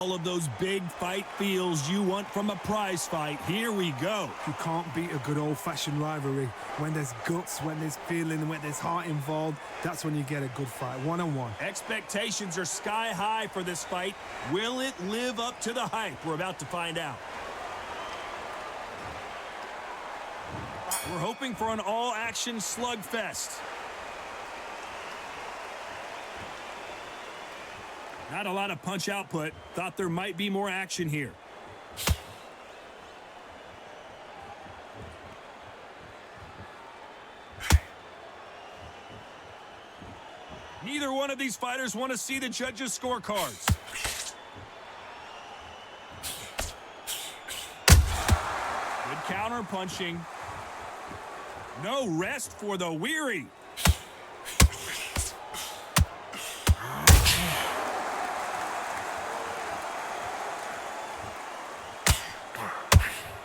All of those big fight feels you want from a prize fight. Here we go. You can't beat a good old-fashioned rivalry. When there's guts, when there's feeling, when there's heart involved, that's when you get a good fight, one-on-one. Expectations are sky high for this fight. Will it live up to the hype? We're about to find out. We're hoping for an all-action slugfest. Not a lot of punch output. Thought there might be more action here. Neither one of these fighters want to see the judges' scorecards. Good counter punching. No rest for the weary.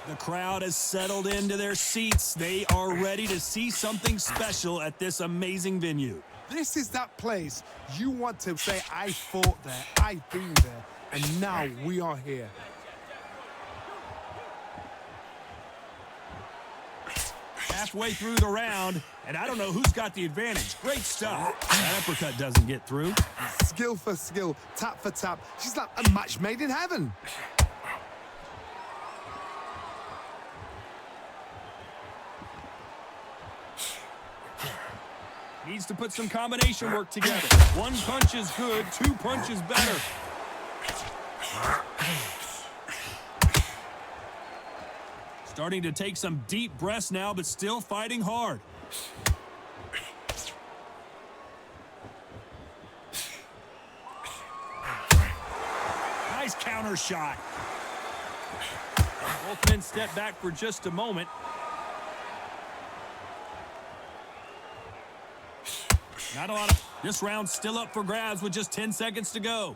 The crowd has settled into their seats. They are ready to see something special at this amazing venue. This is that place you want to say, I fought there, I've been there, and now we are here. Halfway through the round, and I don't know who's got the advantage. Great stuff. That uppercut doesn't get through. Skill for skill, tap for tap. She's like a match made in heaven. Needs to put some combination work together. One punch is good, two punches better. Starting to take some deep breaths now, but still fighting hard. Nice counter shot. Both men step back for just a moment. Not a lot of... This round's still up for grabs with just 10 seconds to go.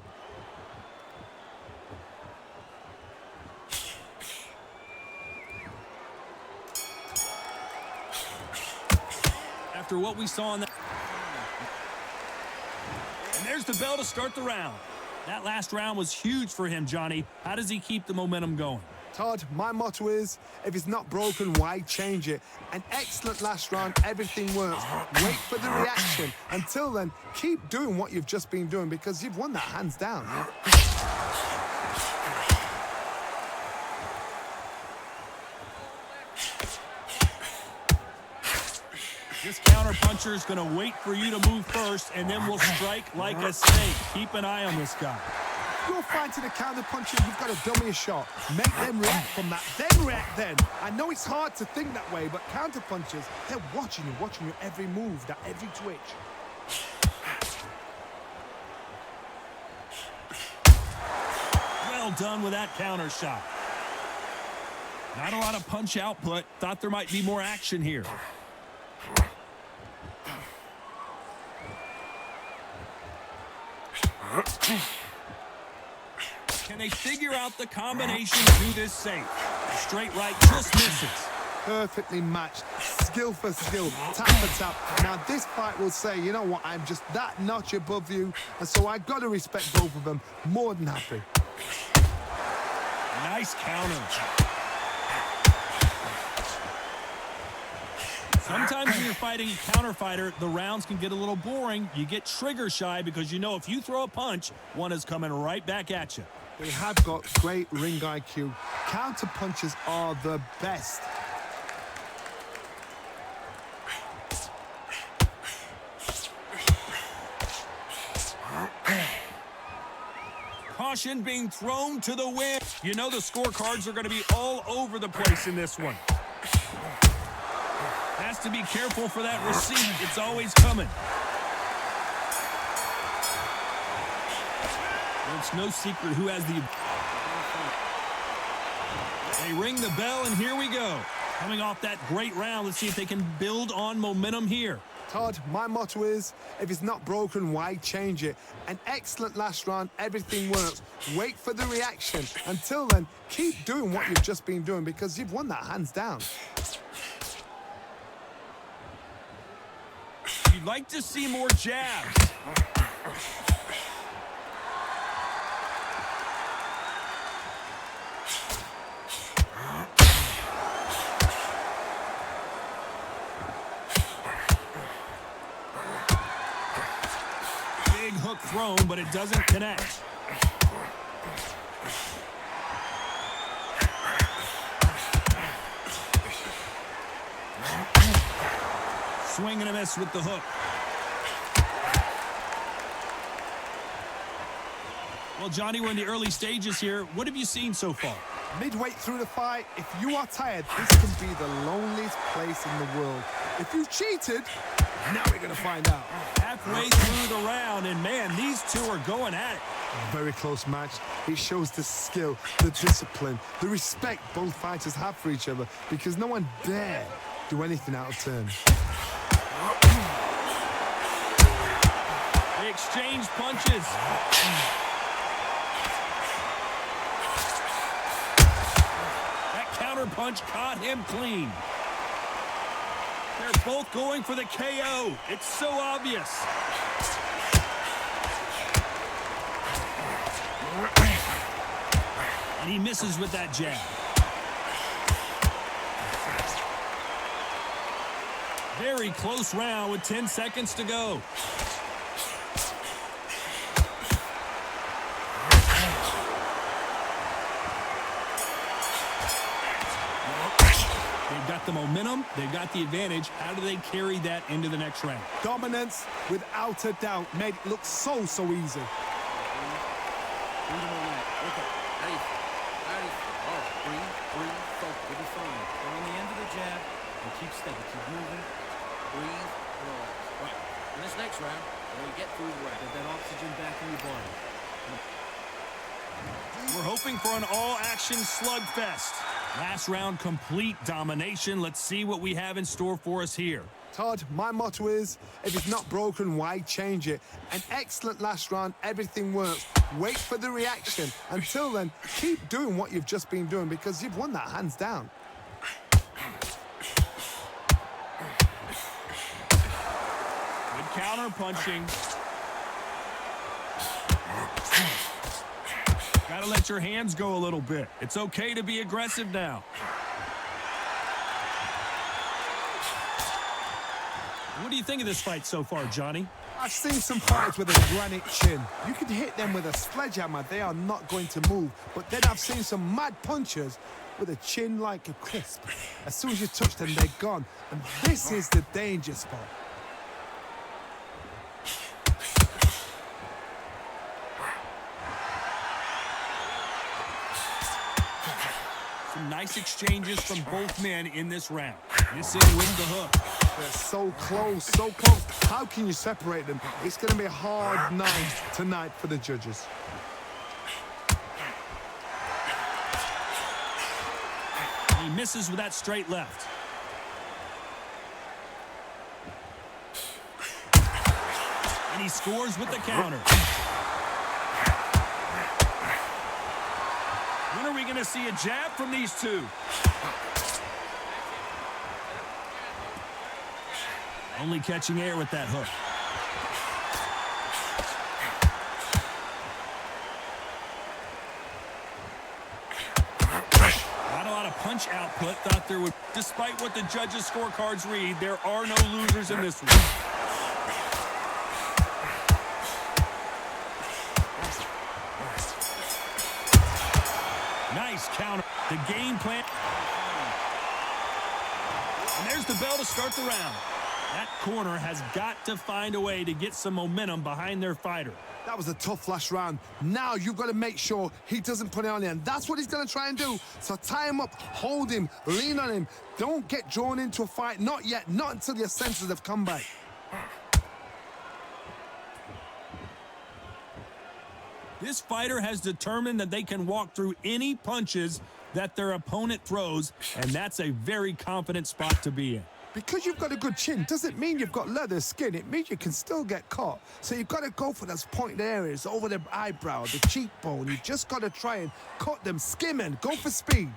After what we saw in that... And there's the bell to start the round. That last round was huge for him, Johnny. How does he keep the momentum going? Todd, my motto is, if it's not broken, why change it? An excellent last round, everything works. Wait for the reaction. Until then, keep doing what you've just been doing because you've won that hands down. This counter puncher is going to wait for you to move first, and then will strike like a snake. Keep an eye on this guy. You're fighting a counter puncher, you've got to dummy a shot. Make them react from that, then react then. I know it's hard to think that way, but counter punchers, they're watching you every move, that every twitch. Well done with that counter shot. Not a lot of punch output. Thought there might be more action here. Can they figure out the combination to do this safe? Straight right just misses. Perfectly matched, skill for skill, tap for tap. Now this fight will say, you know what, I'm just that notch above you, and so I've got to respect both of them. More than happy. Nice counter. Sometimes when you're fighting a counter fighter, the rounds can get a little boring. You get trigger shy because you know if you throw a punch, one is coming right back at you. They have got great ring IQ. Counter punches are the best. Caution being thrown to the wind. You know the scorecards are going to be all over the place in this one. Has to be careful for that receipt. It's always coming. It's no secret who has the... They ring the bell, and here we go. Coming off that great round, let's see if they can build on momentum here. Todd, my motto is, if it's not broken, why change it? An excellent last round, everything works. Wait for the reaction. Until then, keep doing what you've just been doing because you've won that hands down. You'd like to see more jabs. thrown, but it doesn't connect. Swing and a miss with the hook. Well, Johnny, we're in the early stages here. What have you seen so far? Midway through the fight, if you are tired, this can be the loneliest place in the world. If you cheated, now we're going to find out. Halfway through the round, and man, these two are going at it. Very close match. It shows the skill, the discipline, the respect both fighters have for each other, because no one dare do anything out of turn. They exchange punches. That counter punch caught him clean. They're both going for the KO. It's so obvious. And he misses with that jab. Very close round with 10 seconds to go. They've got the momentum. They've got the advantage. How do they carry that into the next round? Dominance, without a doubt, made it look so easy. Okay, how do you feel? All right, breathe, focus, you'll be fine. Go on the end of the jab and keep steady, keep moving, breathe, relax. Right, in this next round, when you get through the round, get that oxygen back in your body. We're hoping for an all-action slugfest. Last round, complete domination. Let's see what we have in store for us here. Todd, my motto is, if it's not broken, why change it? An excellent last round, everything works. Wait for the reaction. Until then, keep doing what you've just been doing, because you've won that hands down. Good counter punching. Got to let your hands go a little bit. It's okay to be aggressive now. What do you think of this fight so far, Johnny? I've seen some fighters with a granite chin. You can hit them with a sledgehammer, they are not going to move. But then I've seen some mad punchers with a chin like a crisp. As soon as you touch them, they're gone. And this is the danger spot. Some nice exchanges from both men in this round. Missing with the hook. They're so close, so close. How can you separate them? It's going to be a hard night tonight for the judges. He misses with that straight left. And he scores with the counter. When are we going to see a jab from these two? Only catching air with that hook. Not a lot of punch output. Thought there would, despite what the judges' scorecards read, there are no losers in this one. Nice counter. The game plan. And there's the bell to start the round. That corner has got to find a way to get some momentum behind their fighter. That was a tough last round. Now you've got to make sure he doesn't put it on you, and that's what he's going to try and do. So tie him up, hold him, lean on him. Don't get drawn into a fight. Not yet. Not until your senses have come back. This fighter has determined that they can walk through any punches that their opponent throws, and that's a very confident spot to be in. Because you've got a good chin doesn't mean you've got leather skin. It means you can still get caught. So you've got to go for those pointed areas, over the eyebrow, the cheekbone. You just got to try and cut them, skim and go for speed.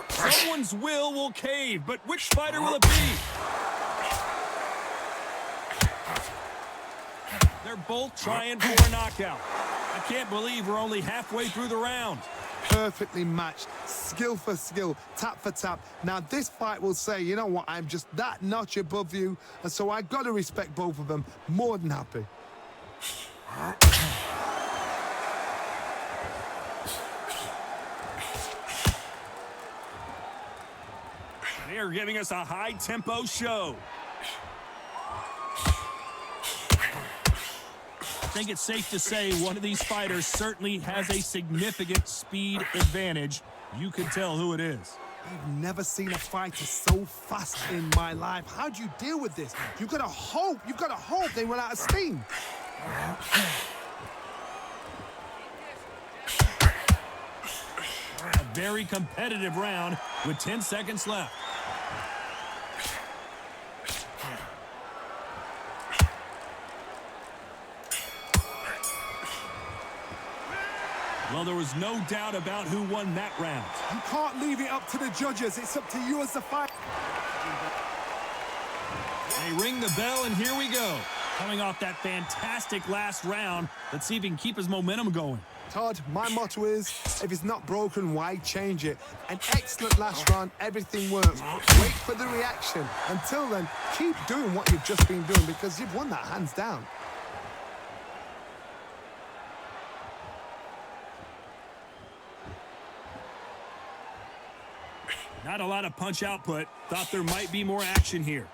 Someone's will cave, but which fighter will it be? They're both trying for a knockout. I can't believe we're only halfway through the round. perfectly matched, skill for skill, tap for tap. Now this fight will say, you know what, I'm just that notch above you, and so I got to respect both of them. More than happy. They are giving us a high-tempo show. I think it's safe to say one of these fighters certainly has a significant speed advantage. You can tell who it is. I've never seen a fighter so fast in my life. How do you deal with this? You've got to hope they run out of steam. A very competitive round with 10 seconds left. Well, there was no doubt about who won that round. You can't leave it up to the judges. It's up to you as the fighter. They ring the bell, and here we go. Coming off that fantastic last round, let's see if he can keep his momentum going. Todd, my motto is, if it's not broken, why change it? An excellent last round, everything works. Wait for the reaction. Until then, keep doing what you've just been doing because you've won that hands down. Not a lot of punch output. Thought there might be more action here.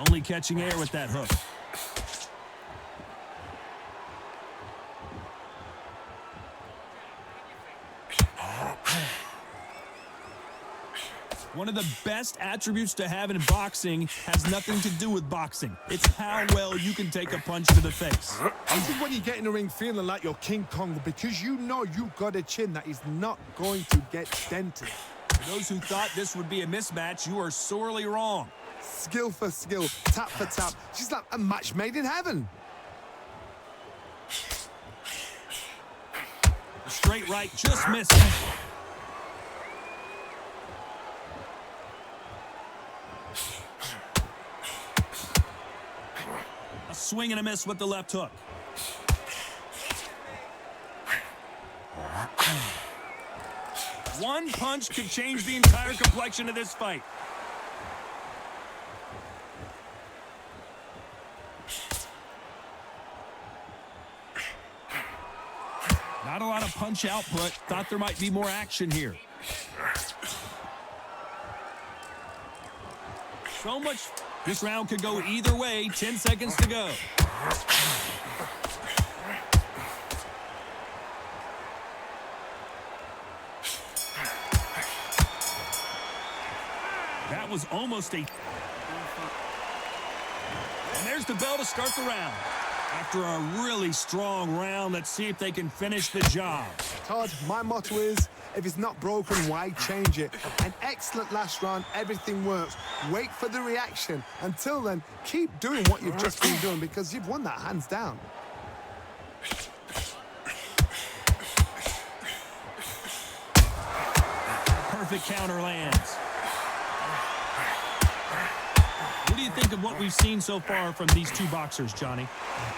Only catching air with that hook. One of the best attributes to have in boxing has nothing to do with boxing. It's how well you can take a punch to the face. This is when you get in the ring feeling like you're King Kong because you know you've got a chin that is not going to get dented. For those who thought this would be a mismatch, you are sorely wrong. Skill for skill, tap for tap. She's like a match made in heaven. A straight right just missed. A swing and a miss with the left hook. One punch could change the entire complexion of this fight. Not a lot of punch output. Thought there might be more action here. So much. This round could go either way. 10 seconds to go. That was almost a... And there's the bell to start the round. After a really strong round, let's see if they can finish the job. Todd, my motto is, if it's not broken, why change it? An excellent last round, everything works. Wait for the reaction. Until then, keep doing what you've just been doing because you've won that hands down. Perfect counter lands. What do you think of what we've seen so far from these two boxers, Johnny?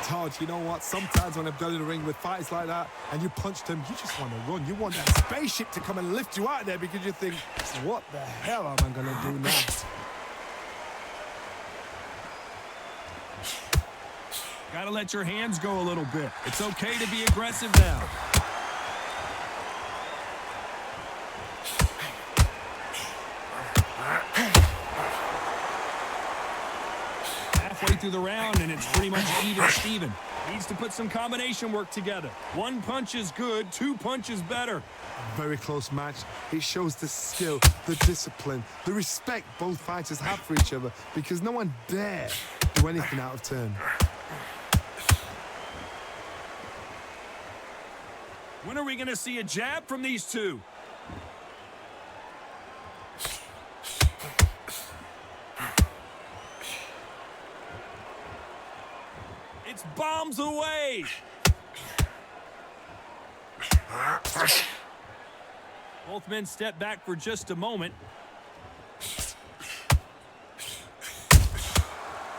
Todd, you know what? Sometimes when I've done in the ring with fights like that and you punch them, you just want to run. You want that spaceship to come and lift you out of there because you think, what the hell am I going to do now? Gotta let your hands go a little bit. It's okay to be aggressive now. Halfway through the round, and it's pretty much even Steven. Needs to put some combination work together. One punch is good, two punches better. Very close match. It shows the skill, the discipline, the respect both fighters have for each other because no one dare do anything out of turn. When are we going to see a jab from these two? It's bombs away. Both men step back for just a moment.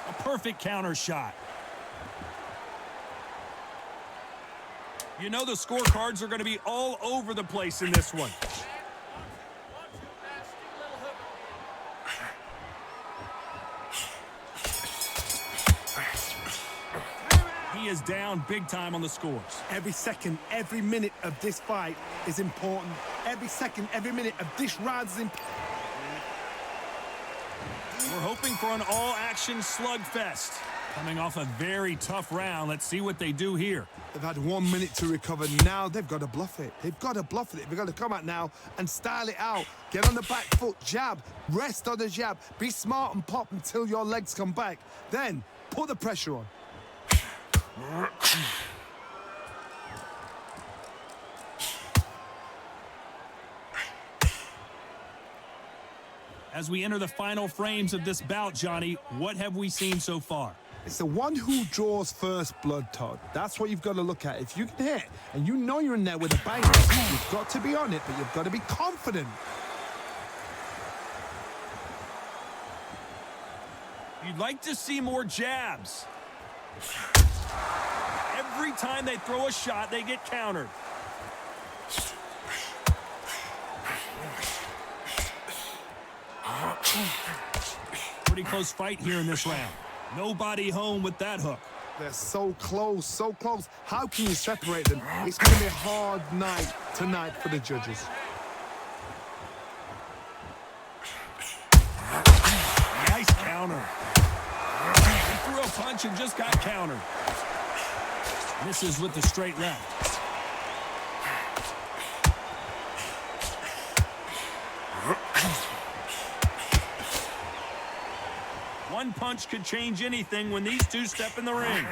A perfect counter shot. You know the scorecards are going to be all over the place in this one. He is down big time on the scores. Every second, every minute of this fight is important. Every second, every minute of this round is important. We're hoping for an all-action slugfest. Coming off a very tough round, let's see what they do here. They've had 1 minute to recover. Now they've got to bluff it. They've got to bluff it. They've got to come out now and style it out. Get on the back foot, jab, rest on the jab. Be smart and pop until your legs come back. Then put the pressure on. As we enter the final frames of this bout, Johnny, what have we seen so far? It's the one who draws first blood, Todd. That's what you've got to look at. If you can hit, and you know you're in there with a bang, you've got to be on it, but you've got to be confident. You'd like to see more jabs. Every time they throw a shot, they get countered. Pretty close fight here in this round. Nobody home with that hook. They're so close, so close. How can you separate them? It's going to be a hard night tonight for the judges. Nice counter. He threw a punch and just got countered. Misses with the straight left. One punch could change anything when these two step in the ring.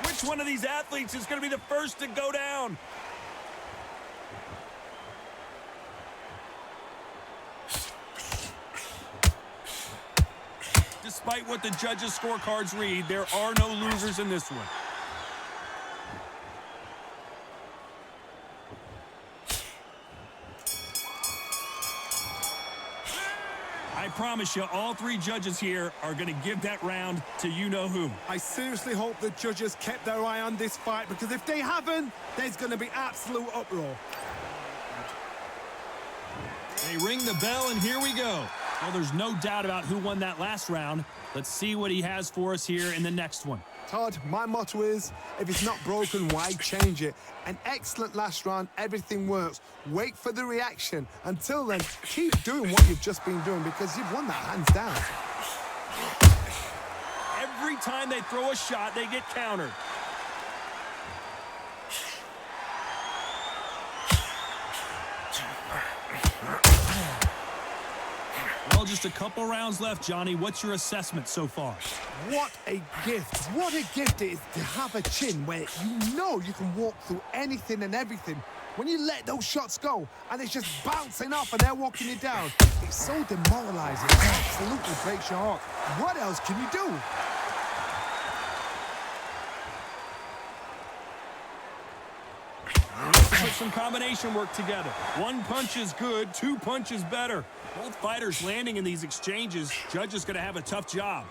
Which one of these athletes is going to be the first to go down? Despite what the judges' scorecards read, there are no losers in this one. I promise you, all three judges here are going to give that round to you-know-who. I seriously hope the judges kept their eye on this fight, because if they haven't, there's going to be absolute uproar. They ring the bell, and here we go. Well, there's no doubt about who won that last round. Let's see what he has for us here in the next one. Todd, my motto is, if it's not broken, why change it? An excellent last round, everything works. Wait for the reaction. Until then, keep doing what you've just been doing, because you've won that hands down. Every time they throw a shot, they get countered. Well, just a couple rounds left, Johnny. What's your assessment so far? What a gift. What a gift it is to have a chin where you know you can walk through anything and everything. When you let those shots go and it's just bouncing off and they're walking you down, it's so demoralizing. It absolutely breaks your heart. What else can you do? Put some combination work together. One punch is good, two punches better. Both fighters landing in these exchanges. Judge is going to have a tough job.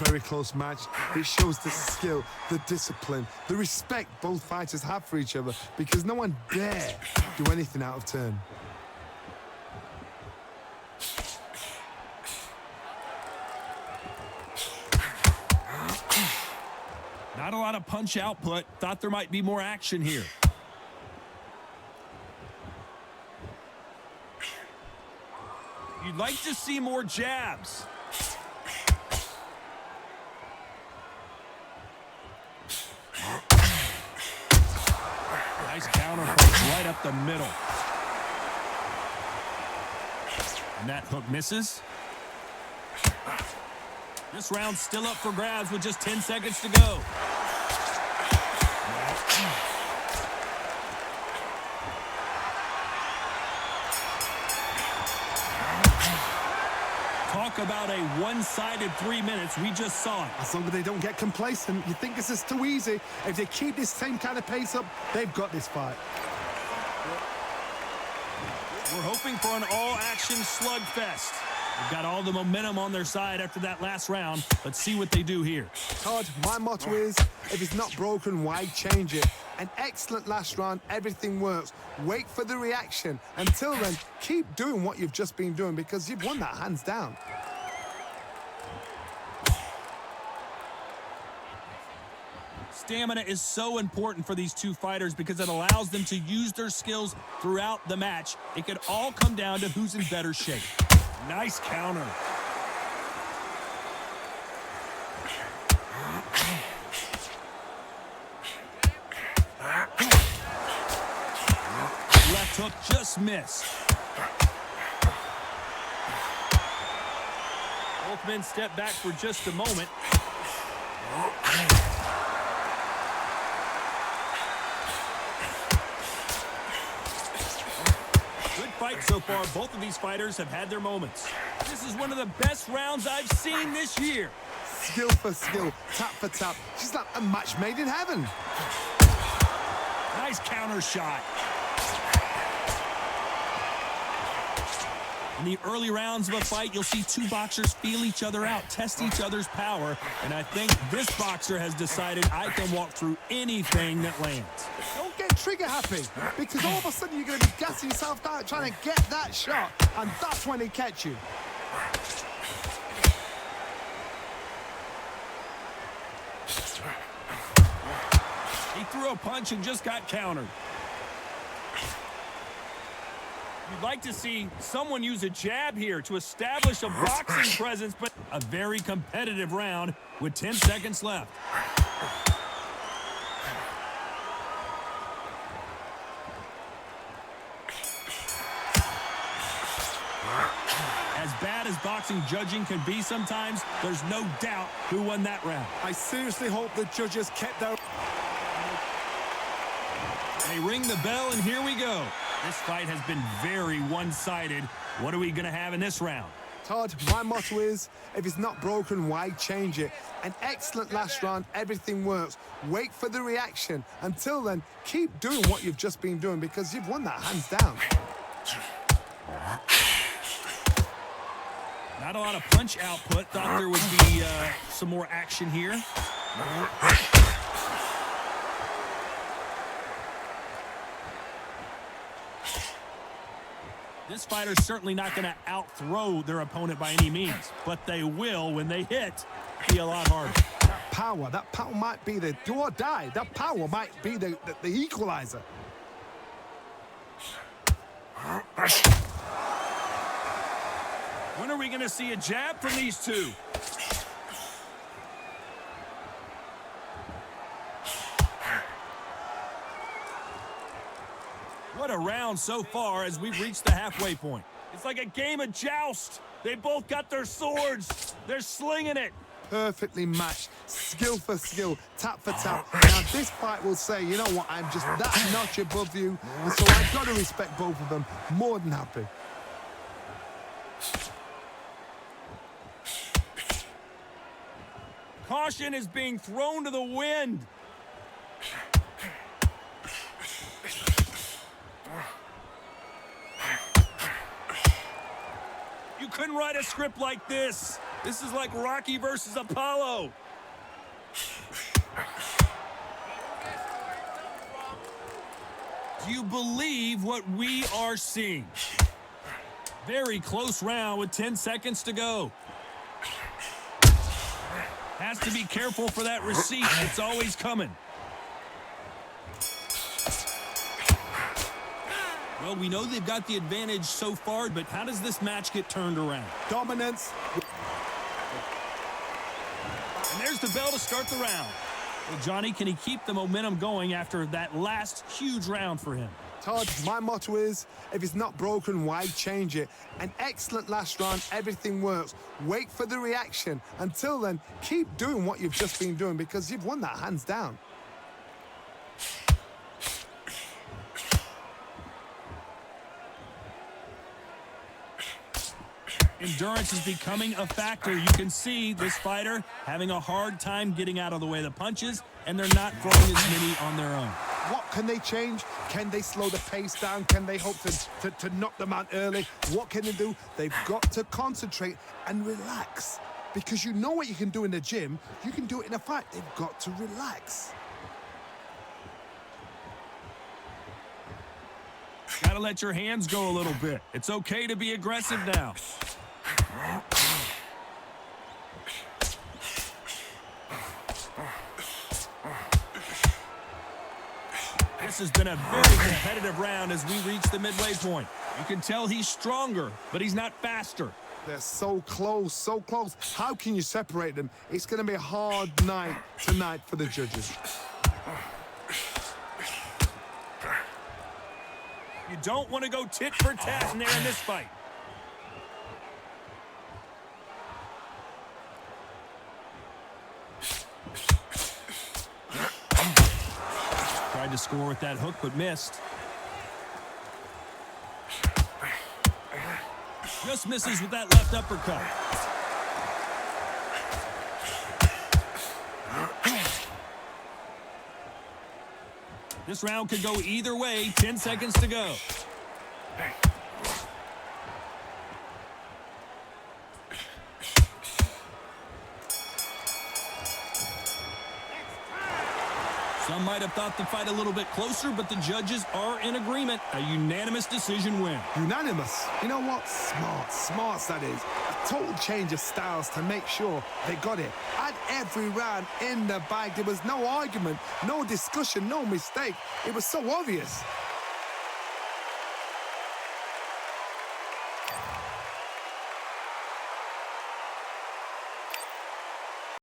Very close match. It shows the skill, the discipline, the respect both fighters have for each other, because no one dare do anything out of turn. Not a lot of punch output. Thought there might be more action here. You'd like to see more jabs. Nice counter punch right up the middle. And that hook misses. This round's still up for grabs with just 10 seconds to go. Talk about a one-sided 3 minutes. We just saw it. As long as they don't get complacent, you think this is too easy. If they keep this same kind of pace up, they've got this fight. We're hoping for an all-action slugfest. They've got all the momentum on their side after that last round. Let's see what they do here. Todd, my motto is, if it's not broken, why change it? An excellent last round, everything works. Wait for the reaction. Until then, keep doing what you've just been doing because you've won that hands down. Stamina is so important for these two fighters because it allows them to use their skills throughout the match. It could all come down to who's in better shape. Nice counter. Left hook just missed. Both men step back for just a moment. Fight so far. Both of these fighters have had their moments. This is one of the best rounds I've seen this year. Skill for skill, tap for tap. She's like a match made in heaven. Nice counter shot. In the early rounds of a fight, you'll see two boxers feel each other out, test each other's power, and I think this boxer has decided I can walk through anything that lands. Don't get trigger happy, because all of a sudden you're going to be gassing yourself out trying to get that shot, and that's when they catch you. He threw a punch and just got countered. You'd like to see someone use a jab here to establish a boxing presence, but a very competitive round with 10 seconds left. As bad as boxing judging can be sometimes, there's no doubt who won that round. I seriously hope the judges kept their... They ring the bell, and here we go. This fight has been very one-sided. What are we going to have in this round? Todd, my motto is, if it's not broken, why change it? An excellent last round, everything works. Wait for the reaction. Until then, keep doing what you've just been doing because you've won that hands down. Not a lot of punch output. Thought there would be some more action here. This fighter's certainly not going to out-throw their opponent by any means, but they will, when they hit, be a lot harder. That power might be the do or die. That power might be the equalizer. When are we going to see a jab from these two? What a round so far as we've reached the halfway point. It's like a game of joust. They both got their swords. They're slinging it. Perfectly matched, skill for skill, tap for tap. Now this fight will say, you know what, I'm just that notch above you, and so I've got to respect both of them. More than happy. Caution is being thrown to the wind. You couldn't write a script like this. This is like Rocky versus Apollo. Do you believe what we are seeing? Very close round with 10 seconds to go. Has to be careful for that receipt. It's always coming. Well, we know they've got the advantage so far, but how does this match get turned around? Dominance. And there's the bell to start the round. Well, Johnny, can he keep the momentum going after that last huge round for him? Todd, my motto is, if it's not broken, why change it? An excellent last round, everything works. Wait for the reaction. Until then, keep doing what you've just been doing because you've won that hands down. Endurance is becoming a factor. You can see this fighter having a hard time getting out of the way of the punches, and they're not throwing as many on their own. What can they change? Can they slow the pace down? Can they hope to knock them out early? What can they do? They've got to concentrate and relax. Because you know what you can do in the gym, you can do it in a fight. They've got to relax. Gotta let your hands go a little bit. It's okay to be aggressive now. This has been a very competitive round as we reach the midway point. You can tell he's stronger, but he's not faster. They're so close, so close. How can you separate them? It's going to be a hard night tonight for the judges. You don't want to go tit for tat in there in this fight. Tried to score with that hook, but missed. Just misses with that left uppercut. This round could go either way. 10 seconds to go. Some might have thought the fight a little bit closer, but the judges are in agreement. A unanimous decision win. Unanimous. You know what? Smart, that is. A total change of styles to make sure they got it. At every round in the bag, there was no argument, no discussion, no mistake. It was so obvious.